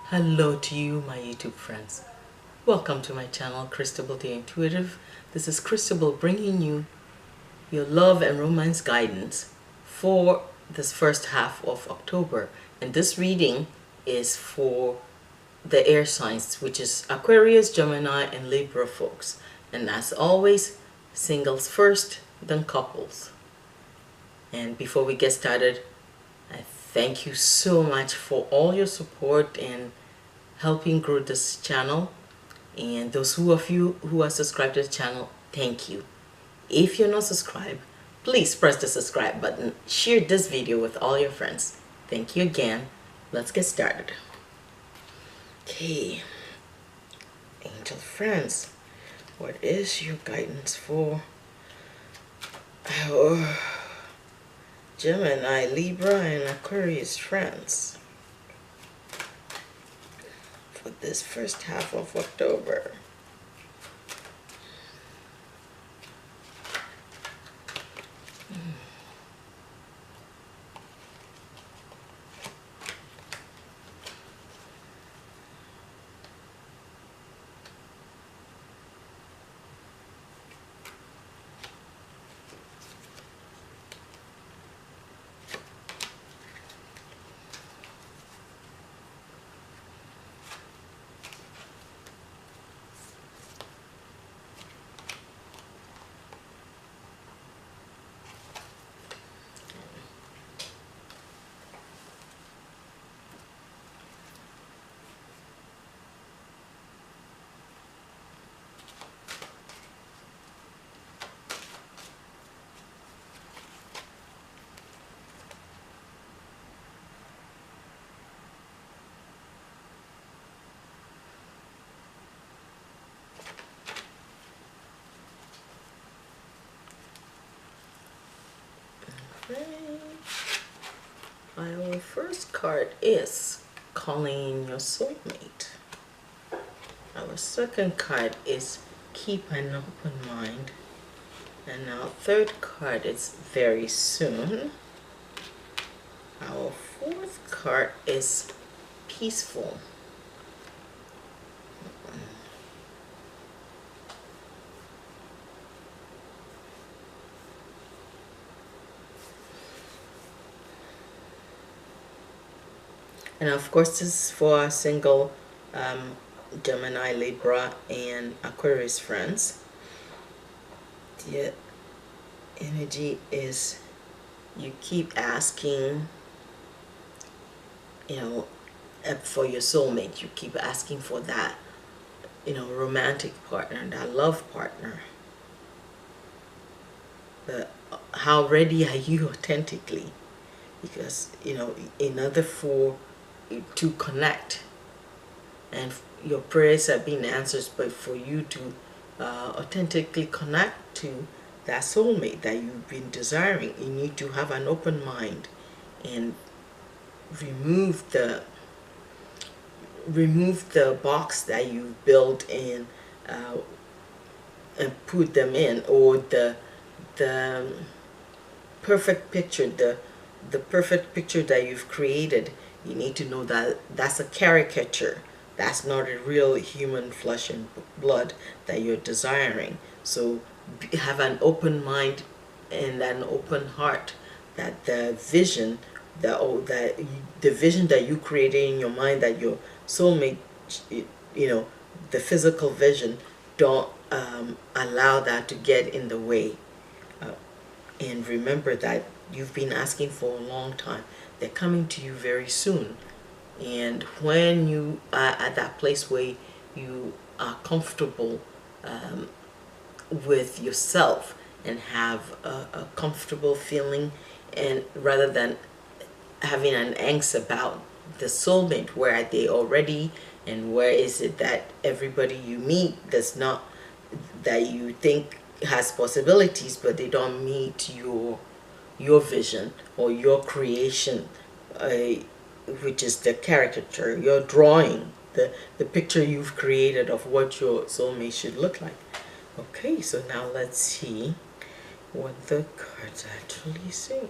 Hello to you, my YouTube friends. Welcome to my channel, Cristabelle the Intuitive. This is Cristabelle bringing you your love and romance guidance for this first half of October. And this reading is for the air signs, which is Aquarius, Gemini, and Libra folks. And as always, singles first, then couples. And before we get started, I thank you so much for all your support and helping grow this channel. And those of you who are subscribed to the channel, thank you. If you're not subscribed, please press the subscribe button. Share this video with all your friends. Thank you again. Let's get started. Okay, angel friends, what is your guidance for our Gemini, Libra, and Aquarius friends for this first half of October? Okay. Our first card is calling your soulmate. Our second card is keep an open mind. And our third card is very soon. Our fourth card is peaceful. And of course, this is for our single Gemini, Libra, and Aquarius friends. The energy is you keep asking, for your soulmate. You keep asking for that, romantic partner, that love partner. But how ready are you authentically? Because, in order to connect, and your prayers have been answered, but for you to authentically connect to that soulmate that you've been desiring, you need to have an open mind and remove the box that you've built in and put them in, or the perfect picture, the perfect picture that you've created. You need to know that that's a caricature. That's not a real human flesh and blood that you're desiring. So have an open mind and an open heart, that the vision, the vision that you created in your mind, that your soulmate, the physical vision, don't allow that to get in the way. And remember that you've been asking for a long time. They're coming to you very soon. And when you are at that place where you are comfortable with yourself and have a comfortable feeling, and rather than having an angst about the soulmate, where are they already, and where is it that everybody you meet does not, that you think has possibilities, but they don't meet your vision or your creation, which is the caricature, your drawing, the picture you've created of what your soulmate should look like. Okay, so now let's see what the cards actually say.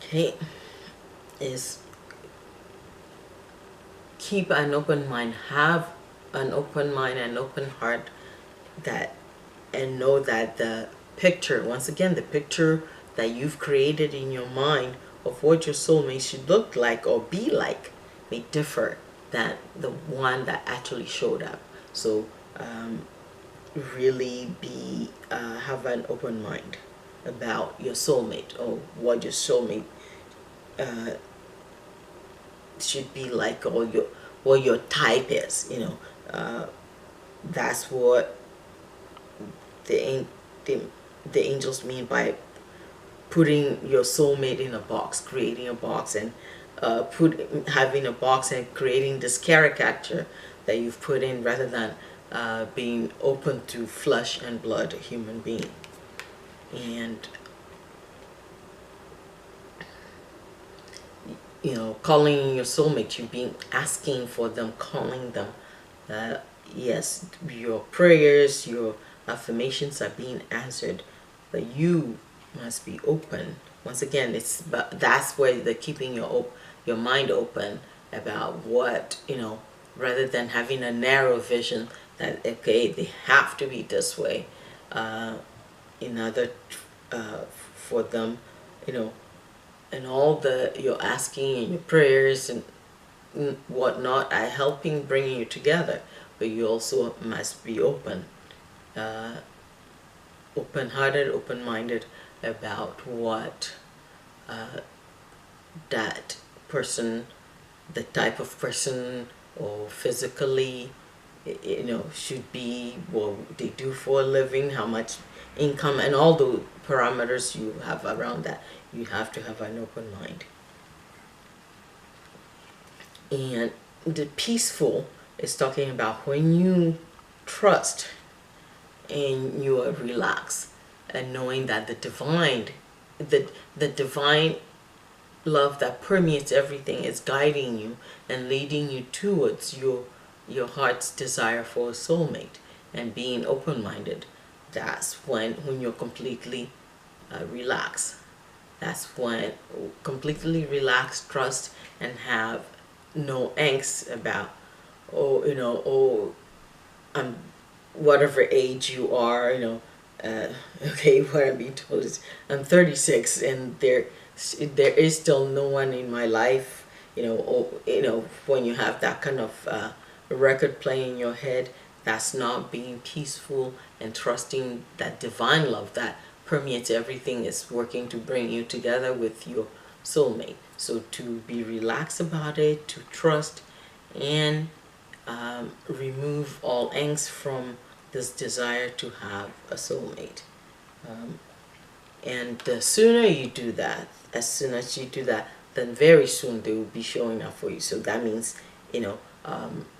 Okay, is keep an open mind, have an open mind and open heart, that, and know that the picture, once again, the picture that you've created in your mind of what your soulmate should look like or be like may differ than the one that actually showed up. So really be have an open mind about your soulmate, or what your soulmate should be like, or what your type is. That's what the, the the angels mean by putting your soulmate in a box, creating a box, and having a box and creating this caricature that you've put in, rather than being open to flesh and blood human being. And calling your soulmate, you being asking for them, calling them. Yes, your prayers, your affirmations are being answered, but you must be open. Once again, that's where the keeping your mind open about what, rather than having a narrow vision that, okay, they have to be this way, in order for them, and all your asking and your prayers and whatnot are helping bringing you together, but you also must be open-hearted, open-minded about what that person, the type of person, or physically, should be, what they do for a living, how much income, and all the parameters you have around that. You have to have an open mind. And the peaceful is talking about when you trust and you are relaxed, and knowing that the divine love that permeates everything is guiding you and leading you towards your heart's desire for a soulmate, and being open-minded. That's when you're completely relaxed. That's when completely relaxed, trust, and have no angst about, whatever age you are, okay, what I'm being told is I'm 36 and there is still no one in my life, when you have that kind of record playing in your head, that's not being peaceful and trusting that divine love that permeates everything is working to bring you together with your soulmate. So to be relaxed about it, to trust, and remove all angst from this desire to have a soulmate. And the sooner you do that, as soon as you do that, then very soon they will be showing up for you. So that means,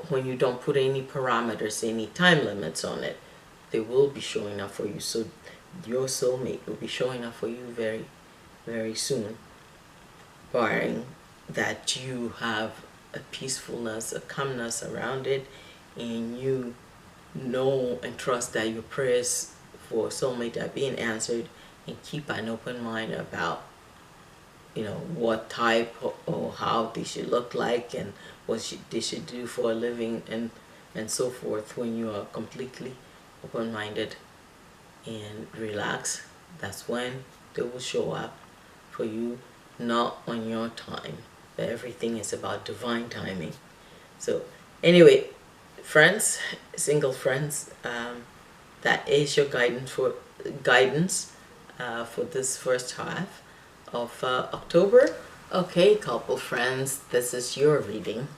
when you don't put any parameters, any time limits on it, they will be showing up for you. So your soulmate will be showing up for you very, very soon, barring that you have a peacefulness, a calmness around it, and you know and trust that your prayers for soulmate are being answered, and keep an open mind about what type or how they should look like, and what they should do for a living, and so forth. When you are completely open-minded and relaxed, that's when they will show up for you, not on your time, but everything is about divine timing. So anyway, friends, single friends, that is your guidance for this first half of October. Okay, couple friends, this is your reading.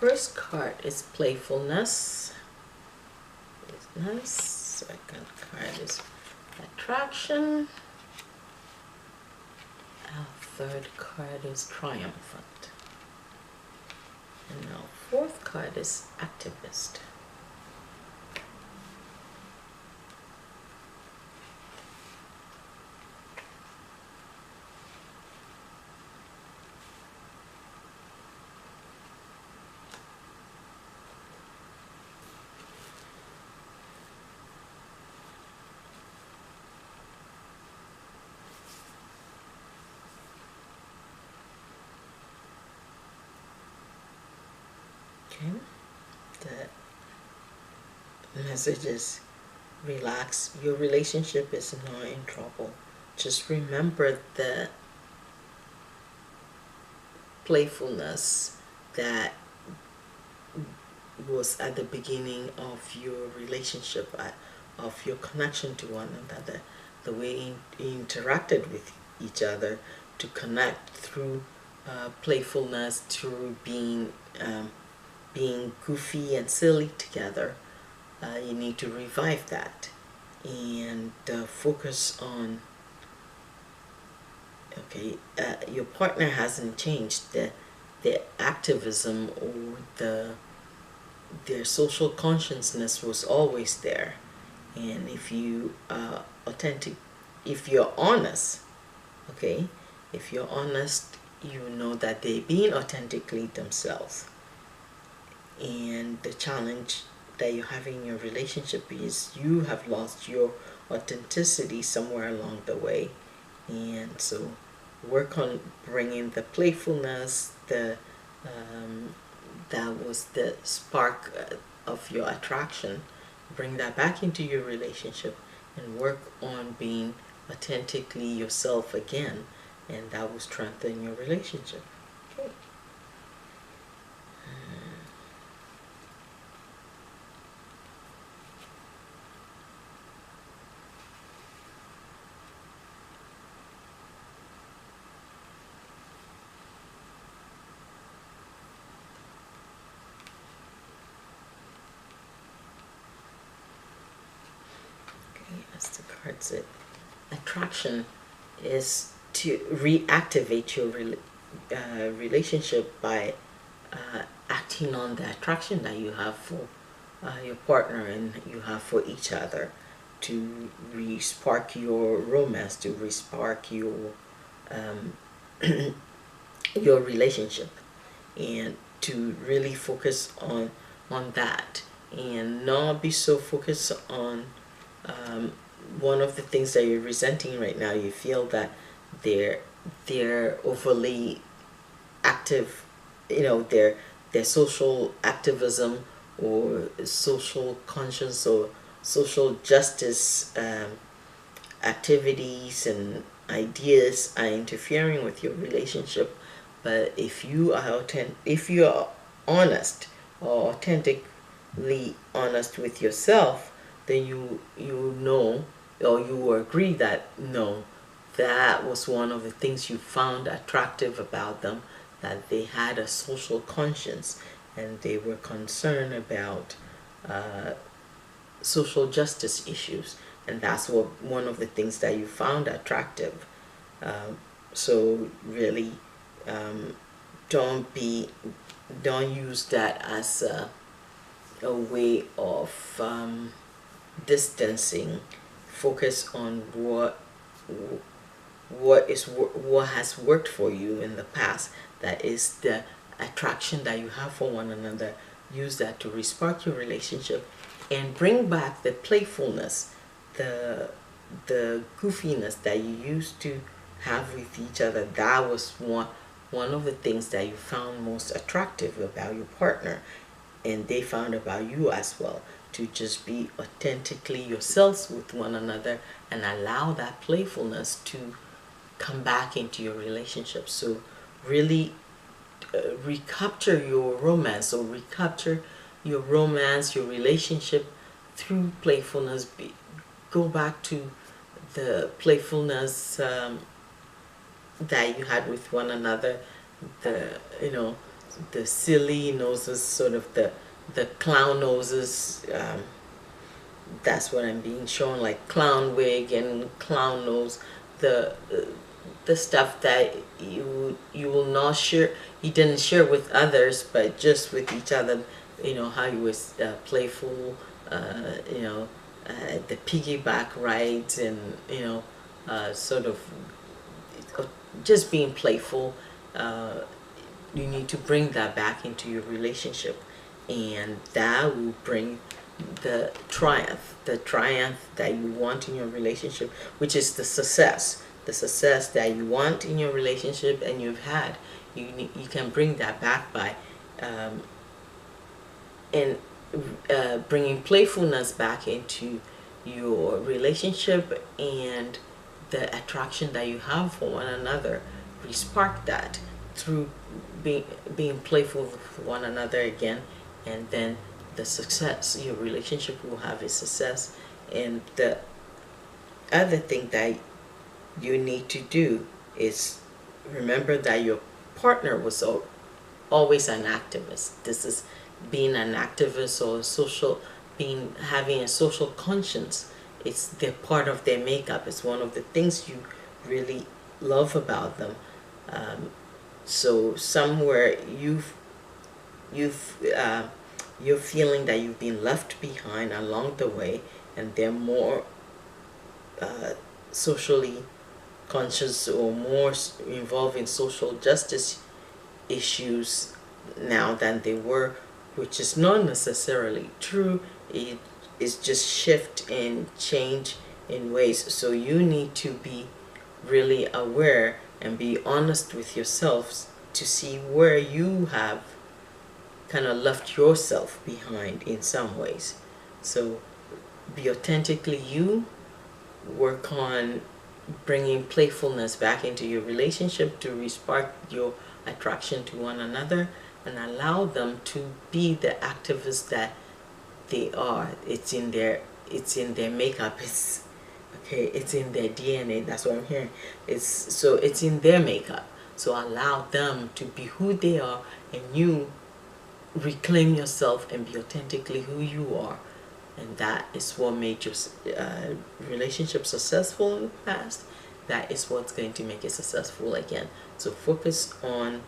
first card is playfulness. Second card is attraction. Our third card is triumphant. And now fourth card is activist. Okay, the message is relax. Your relationship is not in trouble. Just remember the playfulness that was at the beginning of your relationship, of your connection to one another, the way you interacted with each other to connect through playfulness, through being goofy and silly together. You need to revive that and focus on, okay, your partner hasn't changed. The activism or their social consciousness was always there. And if you if you're honest, okay, if you're honest, you know that they're being authentically themselves. And the challenge that you have in your relationship is you have lost your authenticity somewhere along the way. And so work on bringing the playfulness, that was the spark of your attraction. Bring that back into your relationship and work on being authentically yourself again, and that will strengthen your relationship. Okay. As the card said, attraction is to reactivate your relationship by acting on the attraction that you have for your partner and you have for each other, to re-spark your romance, to re-spark your your relationship, and to really focus on that and not be so focused on one of the things that you're resenting right now. You feel that they're overly active, you know, their social activism or social conscience or social justice activities and ideas are interfering with your relationship. But if you are honest or authentically honest with yourself, then you know, or you agree that no, that was one of the things you found attractive about them, that they had a social conscience and they were concerned about social justice issues, and that's one of the things that you found attractive. So really, don't use that as a way of distancing. Focus on what has worked for you in the past. That is the attraction that you have for one another. Use that to respark your relationship and bring back the playfulness, the goofiness that you used to have with each other. That was one of the things that you found most attractive about your partner, and they found about you as well. To just be authentically yourselves with one another and allow that playfulness to come back into your relationship. So really recapture your romance, or recapture your romance, your relationship through playfulness. Go back to the playfulness that you had with one another, the the silly noses, sort of the clown noses. That's what I'm being shown, like clown wig and clown nose. The stuff that you will not share, you didn't share with others, but just with each other. You know how you was playful. You know, the piggyback rides, and you know, sort of just being playful. You need to bring that back into your relationship, and that will bring the triumph that you want in your relationship, which is the success that you want in your relationship and you've had. You can bring that back by bringing playfulness back into your relationship, and the attraction that you have for one another. Respark that through being playful with one another again, and then the success, your relationship will have a success. And the other thing that you need to do is remember that your partner was always an activist. This is being an activist or having a social conscience. It's their part of their makeup. It's one of the things you really love about them. So somewhere you're feeling that you've been left behind along the way, and they're more socially conscious or more involved in social justice issues now than they were, which is not necessarily true. It is just shift and change in ways. So you need to be really aware and be honest with yourselves to see where you have kind of left yourself behind in some ways. So be authentically you. Work on bringing playfulness back into your relationship to respark your attraction to one another, and allow them to be the activists that they are. It's in their makeup. It's in their DNA. That's what I'm hearing. It's in their makeup. So allow them to be who they are, and you reclaim yourself and be authentically who you are. And that is what made your relationship successful in the past. That is what's going to make it successful again. So focus on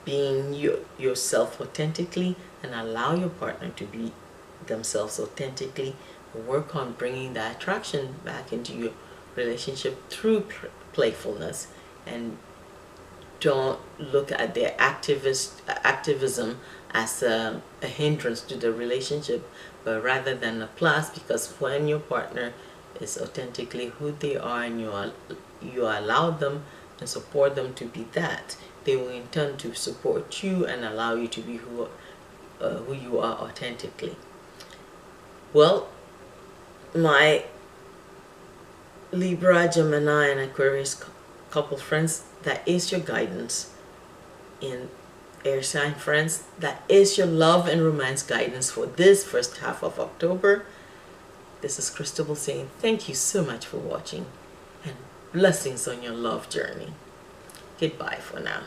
being yourself authentically, and allow your partner to be themselves authentically. Work on bringing that attraction back into your relationship through playfulness, and don't look at their activism as a hindrance to the relationship, but rather than a plus, because when your partner is authentically who they are, and you allow them and support them to be that, they will in turn to support you and allow you to be who you are authentically. Well, my Libra, Gemini, and Aquarius couple friends, that is your guidance. In air sign friends, that is your love and romance guidance for this first half of October. This is Cristabelle saying thank you so much for watching, and blessings on your love journey. Goodbye for now.